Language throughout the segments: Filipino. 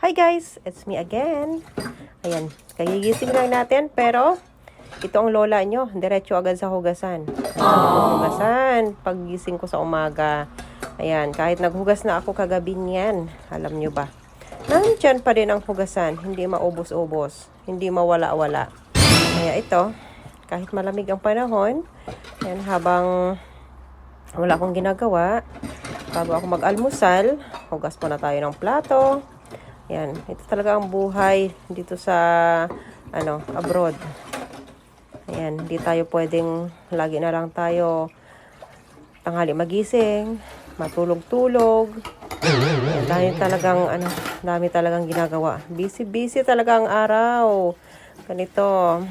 Hi guys, it's me again. Ayan, kagigising lang natin pero ito ang lola nyo, diretso agad sa hugasan. Hugasan, paggising ko sa umaga. Ayan, kahit naghugas na ako kagabi niyan, alam nyo ba? Nandyan pa rin ang hugasan, hindi maubos-ubos, hindi mawala-wala. Kaya ito, kahit malamig ang panahon, ayan, habang wala akong ginagawa, bago ako mag-almusal, hugas muna tayo ng plato. Yan, ito talaga ang buhay dito sa abroad. Ayan, hindi tayo pwedeng lagi na lang tayo tanghali magising, matulog-tulog. Ayan, dami talagang ginagawa. Busy talaga ang araw. Ganito.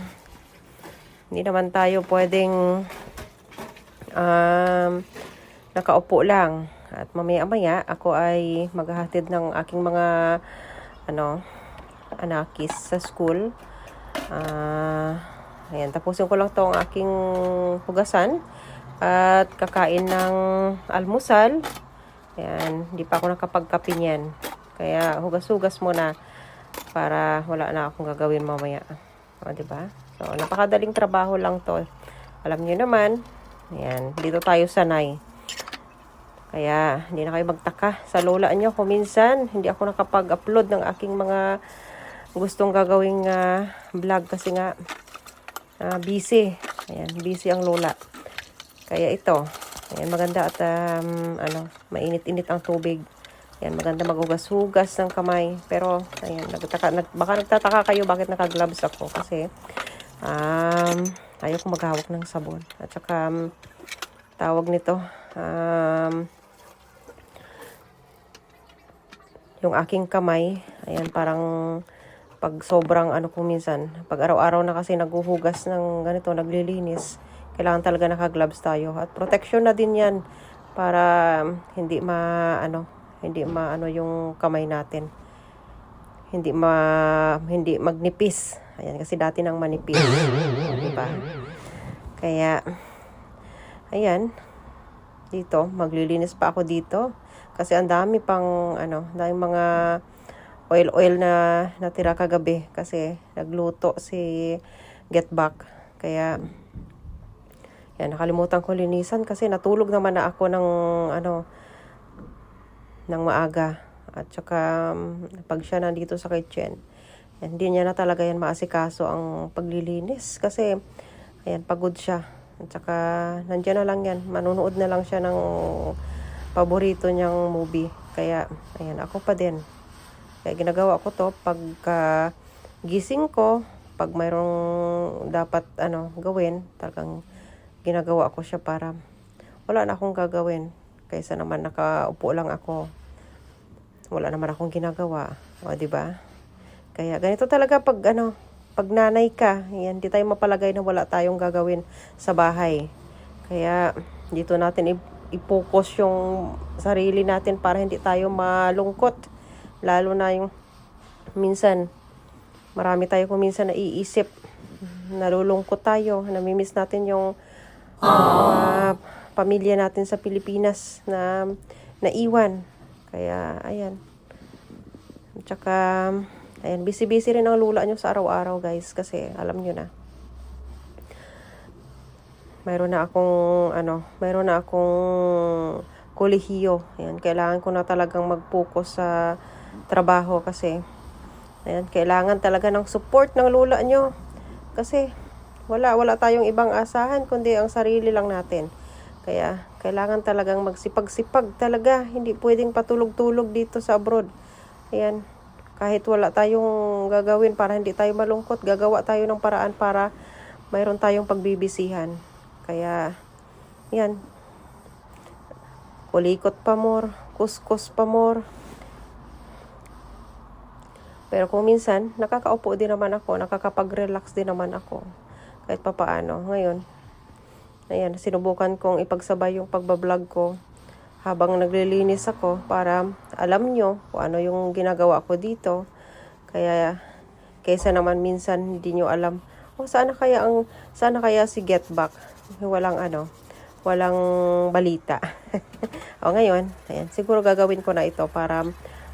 Hindi naman tayo pwedeng nakaupo lang. At mamaya-maya, ako ay maghahatid ng aking mga anakis sa school. Ayan, tapusin ko lang tong aking hugasan at kakain ng almusal. Ayan, hindi pa ako nakapagkape niyan. Kaya hugas-hugas muna para wala na akong gagawin mamaya. O, diba? So, napakadaling trabaho lang to. Alam niyo naman, ayan, dito tayo sanay. Kaya, hindi na kayo magtaka sa lola nyo kung minsan hindi ako nakapag-upload ng aking mga gustong gagawing vlog kasi nga busy. Ayan, busy ang lola. Kaya ito, ayan, maganda at mainit-init ang tubig. Ayan, maganda maghugas-hugas ng kamay. Pero, ayan, baka nagtataka kayo bakit naka-gloves ako. Kasi, ayaw ko maghawak ng sabon. At saka, tawag nito, yung aking kamay, ayan, parang pag sobrang kung minsan, pag araw-araw na kasi naghuhugas ng ganito, naglilinis, kailangan talaga naka-gloves tayo. At protection na din yan para hindi yung kamay natin. Hindi magnipis. Ayan, kasi dati nang manipis. Diba? Kaya, ayan, dito, maglilinis pa ako dito. Kasi ang dami pang, dami mga oil na natira kagabi. Kasi nagluto si Get Back. Kaya, yan, nakalimutan ko linisan kasi natulog naman na ako ng maaga. At saka, pag siya nandito sa kitchen, hindi niya na talaga yan maasikaso ang paglilinis. Kasi, ayan, pagod siya. At saka, nandiyan na lang yan. Manunood na lang siya ng paborito niyang movie. Kaya, ayan, ako pa din. Kaya ginagawa ko to pagka gising ko, pag mayroong dapat gawin, talagang ginagawa ko siya para wala na akong gagawin. Kaysa naman nakaupo lang ako. Wala naman akong ginagawa. O, diba? Kaya ganito talaga pag nanay ka, yan, di tayo mapalagay na wala tayong gagawin sa bahay. Kaya dito natin i-focus yung sarili natin para hindi tayo malungkot. Lalo na yung minsan, marami tayo kung minsan naiisip, nalulungkot tayo, namimiss natin yung pamilya natin sa Pilipinas na naiwan. Kaya, ayan. At saka, ayan, busy-busy rin ang lula nyo sa araw-araw, guys, kasi alam nyo na. Mayroon na akong kolehiyo. Ayan, kailangan ko na talagang mag-focus sa trabaho kasi ayan, kailangan talaga ng support ng lula nyo. Kasi wala tayong ibang asahan kundi ang sarili lang natin. Kaya kailangan talagang magsipag-sipag talaga. Hindi pwedeng patulog-tulog dito sa abroad. Ayan, kahit wala tayong gagawin para hindi tayo malungkot, gagawa tayo ng paraan para mayroon tayong pagbibisihan. Kaya, yan. Kulikot pa more, kuskus pa more. Pero kung minsan, nakakaupo din naman ako, nakakapag-relax din naman ako. Kahit papaano. Ngayon, ayan, sinubukan kong ipagsabay yung pagbablog ko habang naglilinis ako para alam nyo kung ano yung ginagawa ko dito. Kaya, kaysa naman minsan hindi nyo alam, sana kaya si Get Back? Walang balita. O ngayon, ayan, siguro gagawin ko na ito para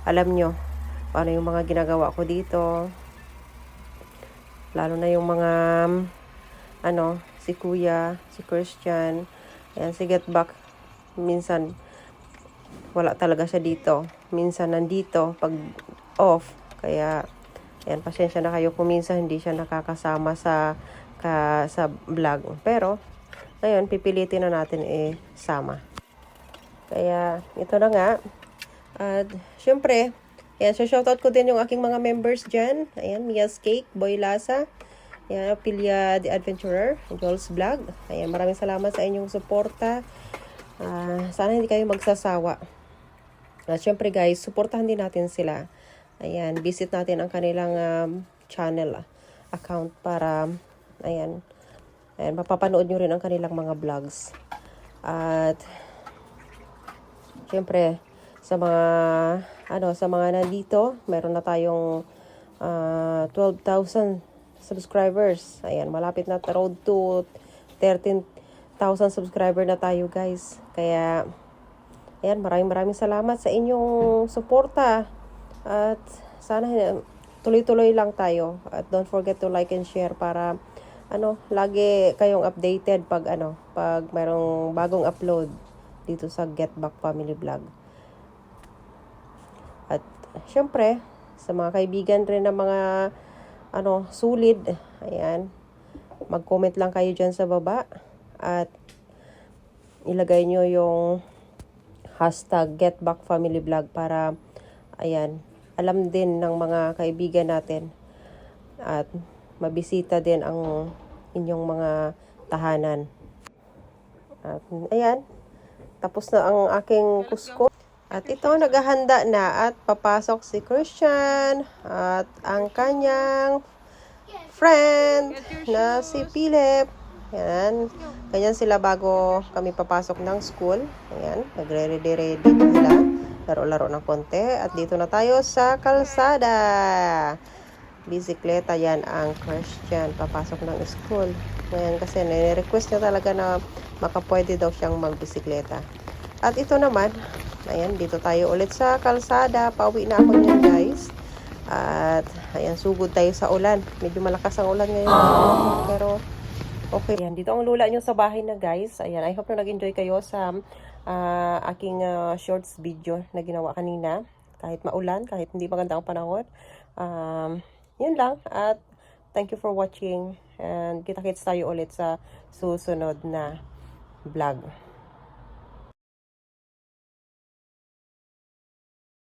alam nyo paano yung mga ginagawa ko dito. Lalo na yung mga, si Kuya, si Christian, ayan, si Get Back, minsan, wala talaga siya dito. Minsan nandito, pag off. Kaya, ayan, pasensya na kayo kung minsan hindi siya nakakasama sa vlog. Pero, ngayon, pipilitin na natin sama. Kaya, ito na nga. At, syempre, ayan, so shoutout ko din yung aking mga members dyan. Ayan, Mia's Cake, Boy Lasa. Ayan, Pilia the Adventurer, Joel's Vlog. Ayan, maraming salamat sa inyong suporta. Sana hindi kayo magsasawa. At syempre guys, suportahan din natin sila. Ayan, visit natin ang kanilang channel account para, ayan, mapapanood nyo rin ang kanilang mga vlogs. At, syempre, sa mga nandito, meron na tayong 12,000 subscribers. Ayan, malapit na road to 13,000 subscriber na tayo, guys. Kaya, ayan, maraming salamat sa inyong suporta. At sana tuloy-tuloy lang tayo. At don't forget to like and share para lagi kayong updated pag mayroong bagong upload dito sa Get Back Family Vlog. At syempre, sa mga kaibigan rin ng mga sulit, ayan, mag-comment lang kayo dyan sa baba at ilagay nyo yung hashtag Get Back Family Vlog para, ayan, alam din ng mga kaibigan natin at mabisita din ang inyong mga tahanan. At ayan, tapos na ang aking kusko. At ito, naghahanda na at papasok si Christian at ang kanyang friend na si Philip. Ayan, ganyan sila bago kami papasok ng school. Ayan, nagre-ready sila. Laro-laro ng konti. At dito na tayo sa kalsada. Bisikleta yan ang Christian. Papasok ng school. Ayan, kasi nire-request niya talaga na makapwede daw siyang magbisikleta. At ito naman, ayan, dito tayo ulit sa kalsada. Pauwi na ako niyan, guys. At, ayan, sugod tayo sa ulan. Medyo malakas ang ulan ngayon. Pero, okay. Ayan, dito ang lula nyo sa bahay na, guys. Ayan, I hope na nag-enjoy kayo sa aking shorts video na ginawa kanina. Kahit maulan, kahit hindi maganda ang panahon. Yun lang. At, thank you for watching. And kita-kits tayo ulit sa susunod na vlog.